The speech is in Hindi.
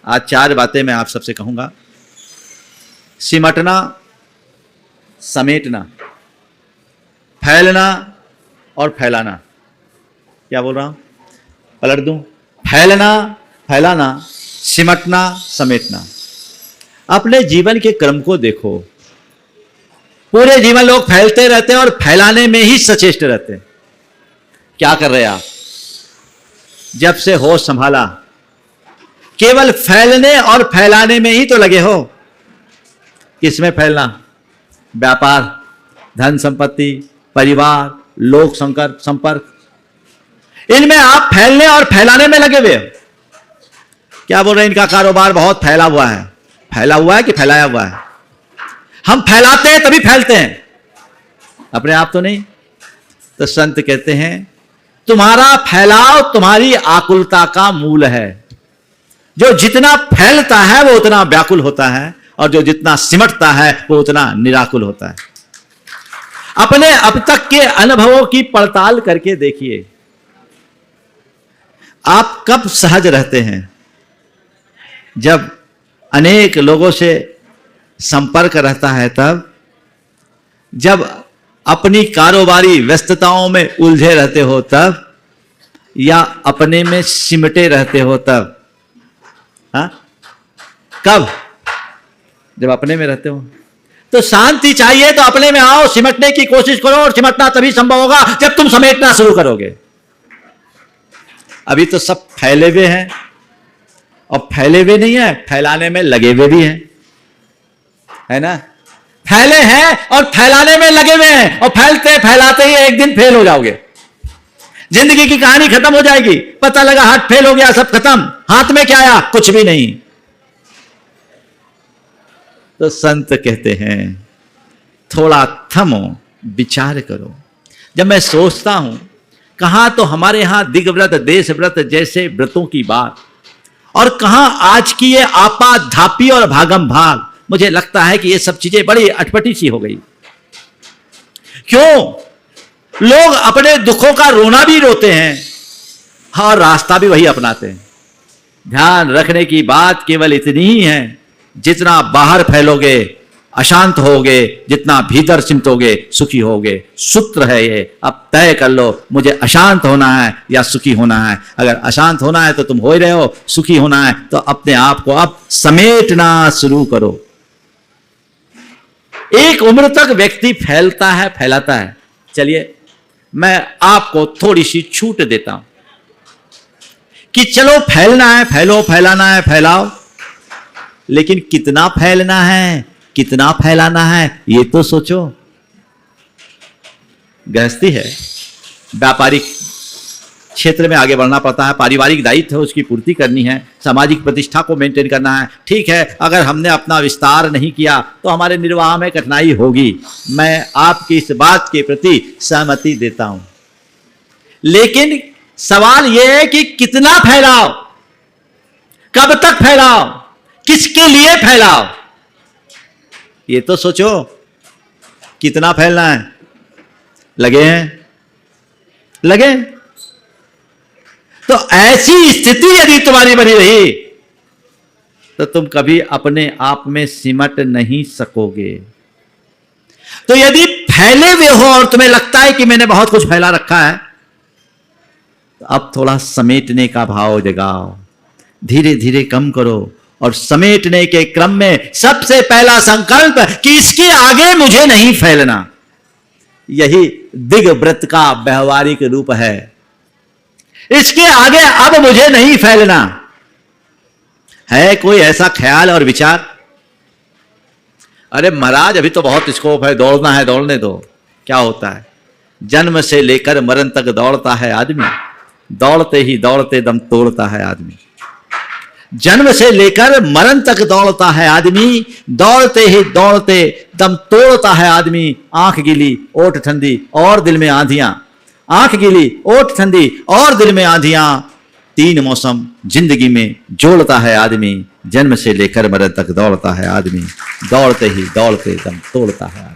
आज 4 बातें मैं आप सबसे कहूंगा। सिमटना, समेटना, फैलना और फैलाना। क्या बोल रहा हूं? पलट दूं। फैलना, फैलाना, सिमटना, समेटना। अपने जीवन के क्रम को देखो। पूरे जीवन लोग फैलते रहते हैं और फैलाने में ही सचेष्ट रहते हैं। क्या कर रहे हैं आप? जब से होश संभाला केवल फैलने और फैलाने में ही तो लगे हो। किसमें फैलना? व्यापार, धन संपत्ति, परिवार, लोक संपर्क, इनमें आप फैलने और फैलाने में लगे हुए हो। क्या बोल रहे हैं? इनका कारोबार बहुत फैला हुआ है। फैला हुआ है कि फैलाया हुआ है? हम फैलाते हैं तभी फैलते हैं, अपने आप तो नहीं। तो संत कहते हैं तुम्हारा फैलाव तुम्हारी आकुलता का मूल है। जो जितना फैलता है वो उतना व्याकुल होता है, और जो जितना सिमटता है वो उतना निराकुल होता है। अपने अब तक के अनुभवों की पड़ताल करके देखिए, आप कब सहज रहते हैं? जब अनेक लोगों से संपर्क रहता है तब, जब अपनी कारोबारी व्यस्तताओं में उलझे रहते हो तब, या अपने में सिमटे रहते हो तब? हाँ, कब? जब अपने में रहते हो। तो शांति चाहिए तो अपने में आओ, सिमटने की कोशिश करो, और सिमटना तभी संभव होगा जब तुम समेटना शुरू करोगे। अभी तो सब फैले हुए हैं, और फैले हुए नहीं है, फैलाने में लगे हुए भी हैं, है ना? फैले हैं और फैलाने में लगे हुए हैं, और फैलते फैलाते ही एक दिन फेल हो जाओगे। जिंदगी की कहानी खत्म हो जाएगी। पता लगा हाथ फेल हो गया, सब खत्म। हाथ में क्या आया? कुछ भी नहीं। तो संत कहते हैं थोड़ा थमो, विचार करो। जब मैं सोचता हूं कहां तो हमारे यहां दिग्व्रत, देश व्रत जैसे व्रतों की बात, और कहां आज की ये आपा धापी और भागम भाग, मुझे लगता है कि ये सब चीजें बड़ी अटपटी सी हो गई। क्यों? लोग अपने दुखों का रोना भी रोते हैं और रास्ता भी वही अपनाते हैं। ध्यान रखने की बात केवल इतनी ही है, जितना बाहर फैलोगे अशांत होगे, जितना भीतर सिमटोगे सुखी होगे। सूत्र है ये। अब तय कर लो, मुझे अशांत होना है या सुखी होना है। अगर अशांत होना है तो तुम हो ही रहे हो, सुखी होना है तो अपने आप को अब समेटना शुरू करो। एक उम्र तक व्यक्ति फैलता है, फैलाता है। चलिए मैं आपको थोड़ी सी छूट देता हूं कि चलो फैलना है, फैलो, फैलाना है, फैलाओ, लेकिन कितना फैलना है, कितना फैलाना है, ये तो सोचो। गृहस्थी है, व्यापारिक क्षेत्र में आगे बढ़ना पड़ता है, पारिवारिक दायित्व है, उसकी पूर्ति करनी है, सामाजिक प्रतिष्ठा को मेंटेन करना है। ठीक है, अगर हमने अपना विस्तार नहीं किया तो हमारे निर्वाह में कठिनाई होगी। मैं आपकी इस बात के प्रति सहमति देता हूं, लेकिन सवाल यह है कि कितना फैलाओ, कब तक फैलाओ, किसके लिए फैलाओ, ये तो सोचो। कितना फैलना है? लगे हैं? लगे? तो ऐसी स्थिति यदि तुम्हारी बनी रही तो तुम कभी अपने आप में सिमट नहीं सकोगे। तो यदि फैले हुए हो और तुम्हें लगता है कि मैंने बहुत कुछ फैला रखा है, तो अब थोड़ा समेटने का भाव जगाओ, धीरे धीरे कम करो, और समेटने के क्रम में सबसे पहला संकल्प कि इसके आगे मुझे नहीं फैलना। यही दिग्व्रत का व्यवहारिक रूप है। इसके आगे अब मुझे नहीं फैलना। है कोई ऐसा ख्याल और विचार? अरे महाराज अभी तो बहुत स्कोप है, दौड़ना है, दौड़ने दो। क्या होता है? जन्म से लेकर मरण तक दौड़ता है आदमी, दौड़ते ही दौड़ते दम तोड़ता है आदमी। जन्म से लेकर मरण तक दौड़ता है आदमी, दौड़ते ही दौड़ते दम तोड़ता है आदमी। आंख गीली ओठ ठंडी और दिल में आंधियां, आंख गीली ओठ ठंडी और दिल में आंधियां, 3 मौसम जिंदगी में जोड़ता है आदमी। जन्म से लेकर मरण तक दौड़ता है आदमी, दौड़ते ही दौड़ते दम तोड़ता है आदमी।